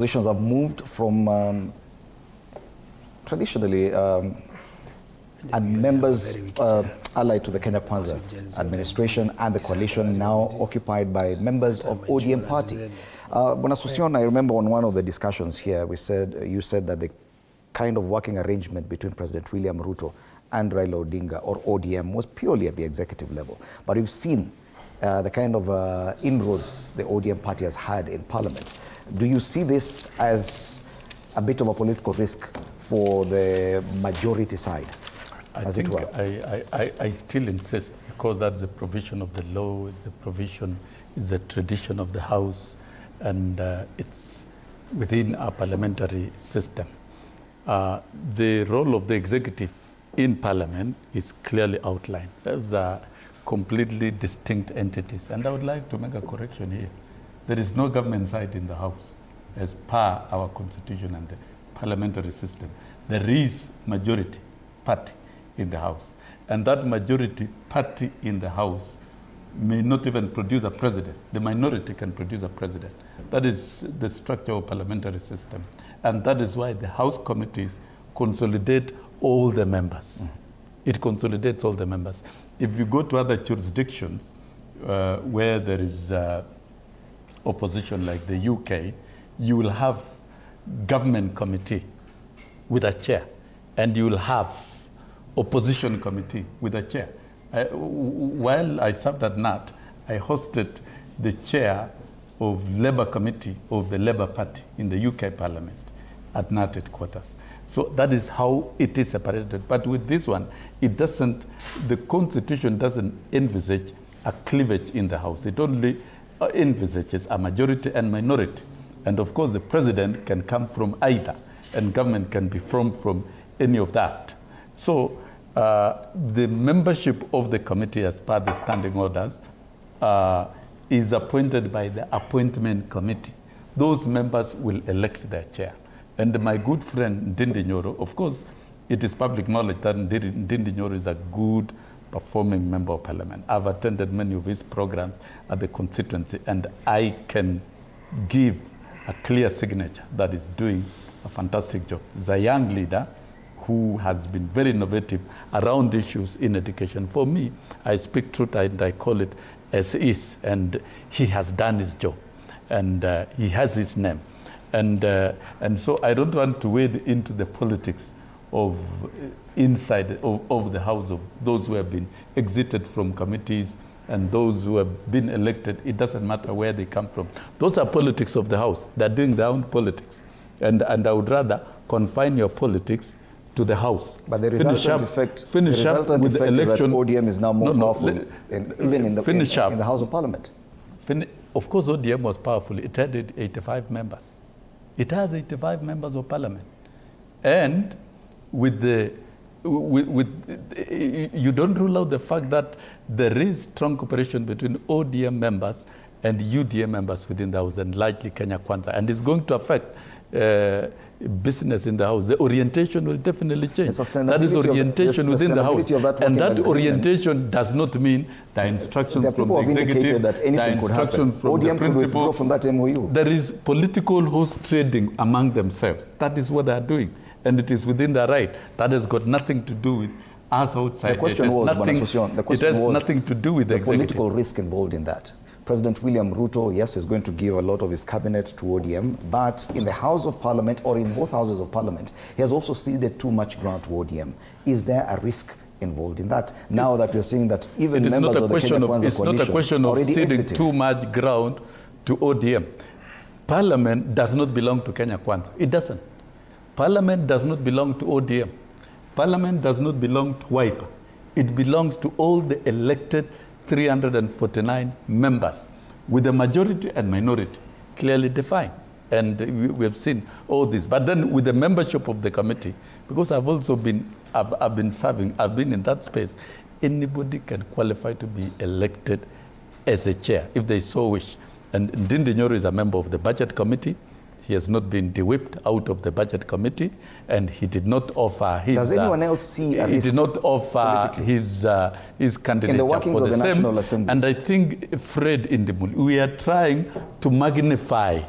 Positions have moved from traditionally and members allied to the Kenya Kwanza administration and the coalition now occupied by members of ODM party. Bwana Sossion, I remember on one of the discussions here, you said that the kind of working arrangement between President William Ruto and Raila Odinga, or ODM, was purely at the executive level. But we've seen the kind of inroads the ODM party has had in Parliament. Do you see this as a bit of a political risk for the majority side, as it were? I still insist, because that's the provision of the law, it's the provision, it's the tradition of the House, and it's within our parliamentary system. The role of the executive in Parliament is clearly outlined. Those are completely distinct entities. And I would like to make a correction here. There is no government side in the House as per our constitution and the parliamentary system. There is majority party in the House. And that majority party in the House may not even produce a president. The minority can produce a president. That is the structure of parliamentary system. And that is why the House committees consolidate all the members. It consolidates all the members. If you go to other jurisdictions where there is opposition like the UK, you will have government committee with a chair, and you will have opposition committee with a chair. While I served at KNUT, I hosted the chair of Labour Committee of the Labour Party in the UK Parliament at KNUT headquarters. So that is how it is separated. But with this one, it doesn't, the Constitution doesn't envisage a cleavage in the House. It only envisages a majority and minority. And of course, the president can come from either, and government can be from any of that. So the membership of the committee as per the standing orders is appointed by the appointment committee. Those members will elect their chair. And my good friend Ndindi Nyoro, of course, it is public knowledge that Ndindi Nyoro is a good performing member of parliament. I've attended many of his programs at the constituency, and I can give a clear signature that is doing a fantastic job. He's a young leader who has been very innovative around issues in education. For me, I speak truth and I call it as is, and he has done his job, and he has his name. And so I don't want to wade into the politics of inside of the House, of those who have been exited from committees and those who have been elected. It doesn't matter where they come from. Those are politics of the House. They're doing their own politics. And I would rather confine your politics to the House. But the resultant effect is that ODM is now more powerful, even in the House of Parliament. Of course, ODM was powerful. It had 85 members. It has 85 members of parliament. And you don't rule out the fact that there is strong cooperation between ODM members and UDM members within the House, and likely Kenya Kwanza. And it's going to affect business in the House. The orientation will definitely change. That is orientation within the House. And that orientation does not mean the instructions from the executive, that anything could happen. ODM could withdraw from that MOU. There is political horse trading among themselves. That is what they are doing. And it is within their right. That has got nothing to do with us outside. The question was, it has nothing to do with the political risk involved in that. President William Ruto, yes, is going to give a lot of his cabinet to ODM, but in the House of Parliament, or in both houses of Parliament, he has also ceded too much ground to ODM. Is there a risk involved in that? Now that you're seeing that even members of the Kenya Kwanza coalition not a question of ceding too much ground to ODM. Parliament does not belong to Kenya Kwanza. It doesn't. Parliament does not belong to ODM. Parliament does not belong to WIPA. It belongs to all the elected 349 members, with the majority and minority clearly defined. And we have seen all this. But then with the membership of the committee, because I've also been, I've been serving, I've been in that space, anybody can qualify to be elected as a chair, if they so wish. And Ndindi Nyoro is a member of the budget committee. He has not been de-whipped out of the budget committee, and he did not offer his... Does anyone else see a risk? He did not offer his candidature in the workings for of the National Assembly. And I think, Fred Indimuli, we are trying to magnify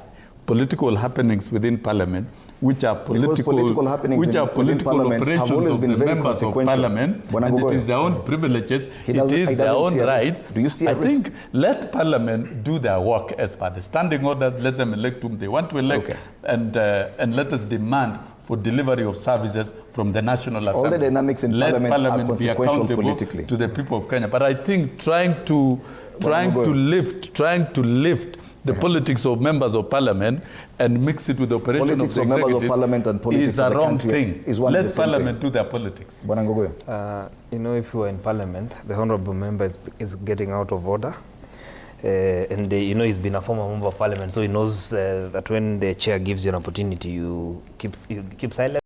political happenings within Parliament, which are political happenings within Parliament have operations always of been the very members of consequential. Parliament, and it is their own privileges, it is their own rights. Do you see a I risk? think let Parliament do their work as per the standing orders. Let them elect whom they want to elect, and let us demand for delivery of services from the National Assembly. All the dynamics in let Parliament are consequential be accountable politically to the people of Kenya. But I think trying to lift the politics of members of Parliament and mix it with the operation politics of the members of Parliament and politics is a of the wrong country thing. Is one Let Parliament do their politics. You know, if you are in Parliament, the honourable member is getting out of order. And you know, he's been a former member of Parliament, so he knows that when the chair gives you an opportunity, you keep silent.